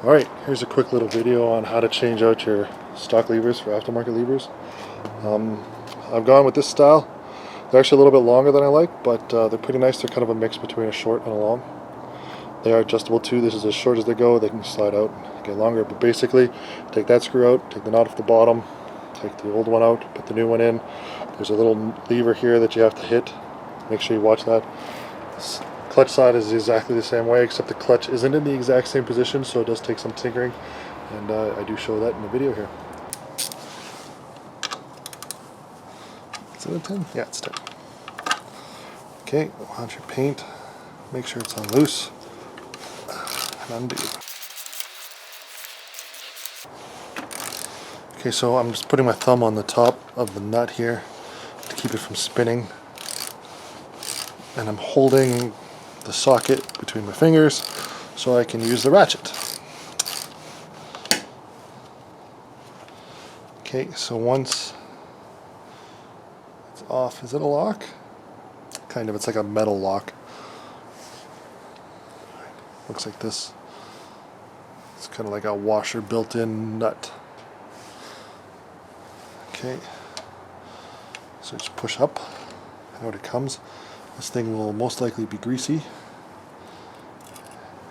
Alright, here's a quick little video on how to change out your stock levers for aftermarket levers. I've gone with this style. They're actually a little bit longer than I like, but they're pretty nice. They're kind of a mix between a short and a long. They are adjustable too. This is as short as they go. They can slide out and get longer, but basically take that screw out, take the knot off the bottom, take the old one out, put the new one in. There's a little lever here that you have to hit. Make sure you watch that. Clutch side is exactly the same way, except the clutch isn't in the exact same position, so it does take some tinkering, and I do show that in the video here. Is it a 10? Yeah, it's 10. Okay, launch your paint, make sure it's on loose, and undo. Okay, so I'm just putting my thumb on the top of the nut here to keep it from spinning, and I'm holding the socket between my fingers so I can use the ratchet. Okay, so once it's off, is it a lock? Kind of, it's like a metal lock. Looks like this. It's kind of like a washer built-in nut. Okay, so just push up and out it comes. This thing will most likely be greasy.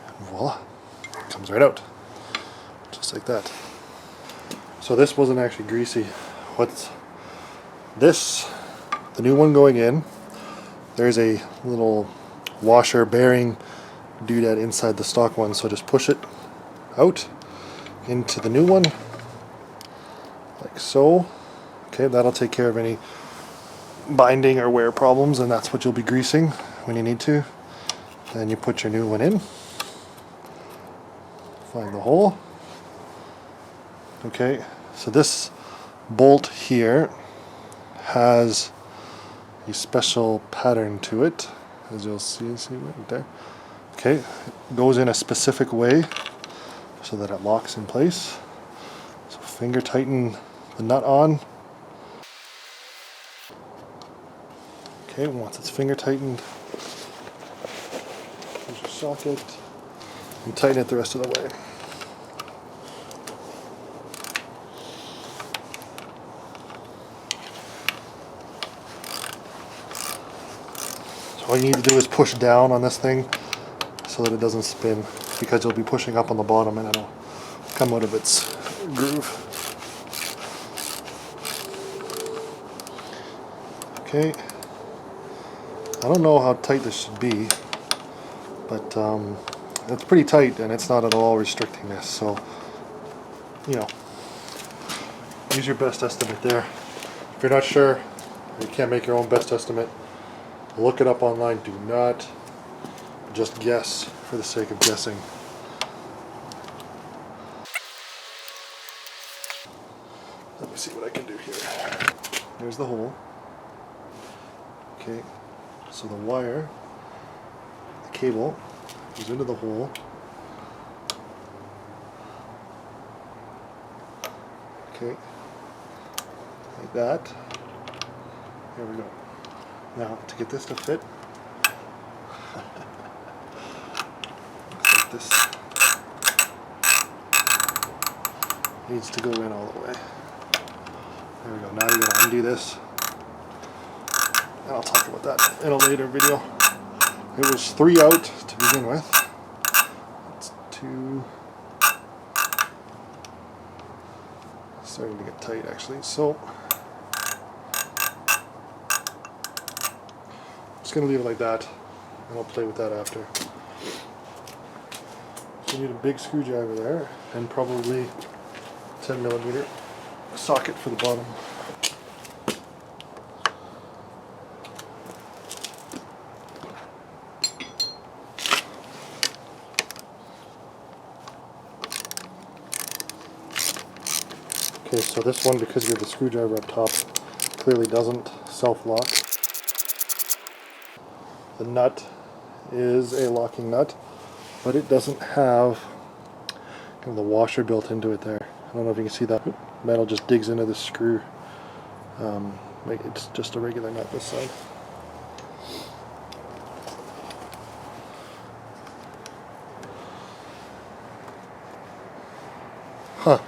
And voila, it comes right out, just like that. So this wasn't actually greasy. What's this? The new one going in, there's a little washer bearing doodad inside the stock one, so just push it out into the new one, like so. Okay, that'll take care of any binding or wear problems, and that's what you'll be greasing when you need to. Then you put your new one in, find the hole. Okay, so this bolt here has a special pattern to it, as you'll see right there. Okay, it goes in a specific way so that it locks in place. So finger tighten the nut on. Okay, once it's finger tightened, here's your socket, and tighten it the rest of the way. So all you need to do is push down on this thing so that it doesn't spin, because you'll be pushing up on the bottom and it'll come out of its groove. Okay. I don't know how tight this should be, but it's pretty tight and it's not at all restricting this, so you know, use your best estimate there. If you're not sure, you can't make your own best estimate, look it up online. Do not just guess for the sake of guessing. Let me see what I can do here. There's the hole. Okay. So the wire, the cable, goes into the hole. Okay, like that. There we go. Now to get this to fit, looks like this needs to go in all the way. There we go. Now you gotta undo this. And I'll talk about that in a later video. It was 3 out to begin with. It's 2. Starting to get tight actually. So I'm just going to leave it like that, and I'll play with that after. So you need a big screwdriver there, and probably 10mm socket for the bottom. Okay, so this one, because you have the screwdriver up top, clearly doesn't self-lock. The nut is a locking nut, but it doesn't have kind of the washer built into it there. I don't know if you can see that. Metal just digs into the screw. It's just a regular nut this side. Huh.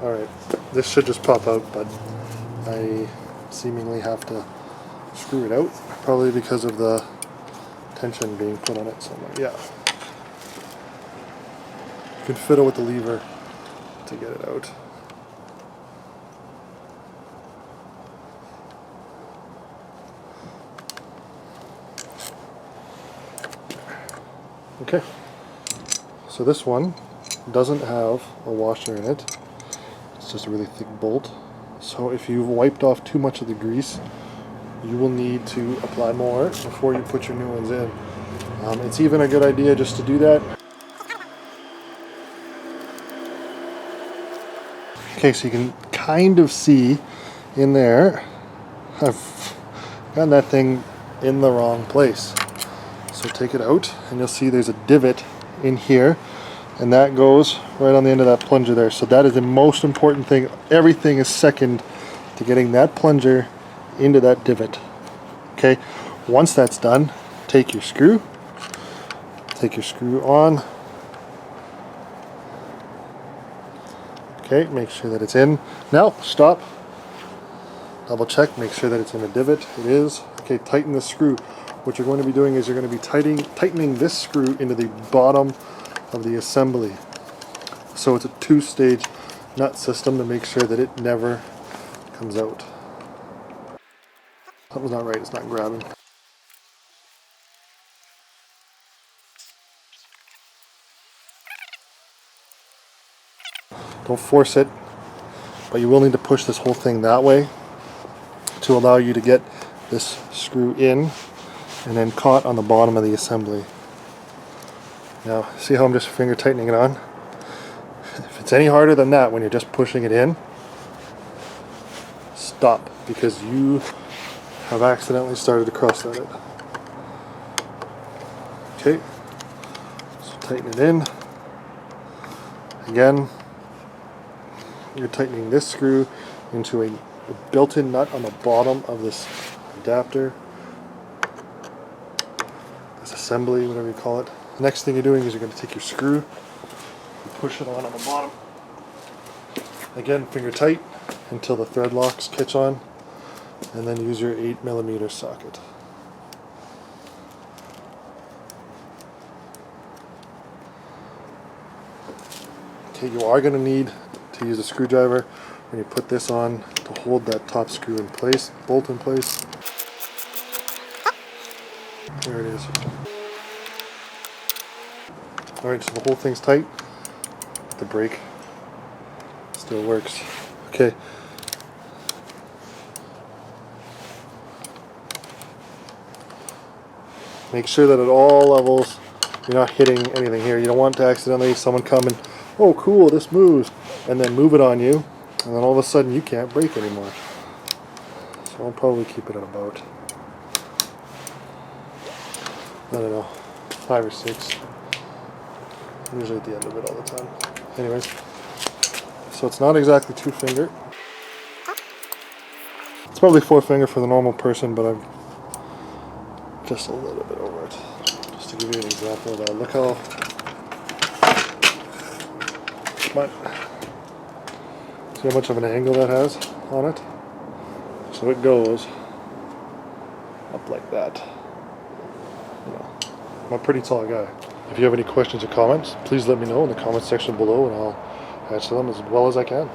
Alright, this should just pop out, but I seemingly have to screw it out, probably because of the tension being put on it somewhere. Yeah. You can fiddle with the lever to get it out. Okay, so this one doesn't have a washer in it. It's just a really thick bolt. So if you've wiped off too much of the grease, you will need to apply more before you put your new ones in. It's even a good idea just to do that. Okay, so you can kind of see in there, I've gotten that thing in the wrong place. So take it out and you'll see there's a divot in here, and that goes right on the end of that plunger there. So that is the most important thing. Everything is second to getting that plunger into that divot. Okay, once that's done, take your screw on. Okay, make sure that it's in. Now, stop. Double check, make sure that it's in a divot. It is. Okay, tighten the screw. What you're going to be doing is you're going to be tightening this screw into the bottom of the assembly. So it's a two-stage nut system to make sure that it never comes out. Something's not right, it's not grabbing. Don't force it, but you will need to push this whole thing that way to allow you to get this screw in and then caught on the bottom of the assembly. Now, see how I'm just finger tightening it on? If it's any harder than that when you're just pushing it in, stop, because you have accidentally started to cross-thread it. Okay, so tighten it in. Again, you're tightening this screw into a built-in nut on the bottom of this adapter, this assembly, whatever you call it. The next thing you're doing is you're going to take your screw and push it on the bottom. Again, finger tight until the thread locks catch on, and then use your 8mm socket. Okay, you are going to need to use a screwdriver when you put this on to hold that top screw in place, bolt in place. There it is. Alright, so the whole thing's tight. The brake still works. Okay. Make sure that at all levels you're not hitting anything here. You don't want to accidentally someone come and, oh cool, this moves, and then move it on you, and then all of a sudden you can't brake anymore. So I'll probably keep it at about, I don't know, 5 or 6. Usually at the end of it all the time. Anyways, so it's not exactly 2-finger. It's probably 4-finger for the normal person, but I'm just a little bit over it. Just to give you an example of that. Look how, see how much of an angle that has on it? So it goes up like that. You know, I'm a pretty tall guy. If you have any questions or comments, please let me know in the comments section below, and I'll answer them as well as I can.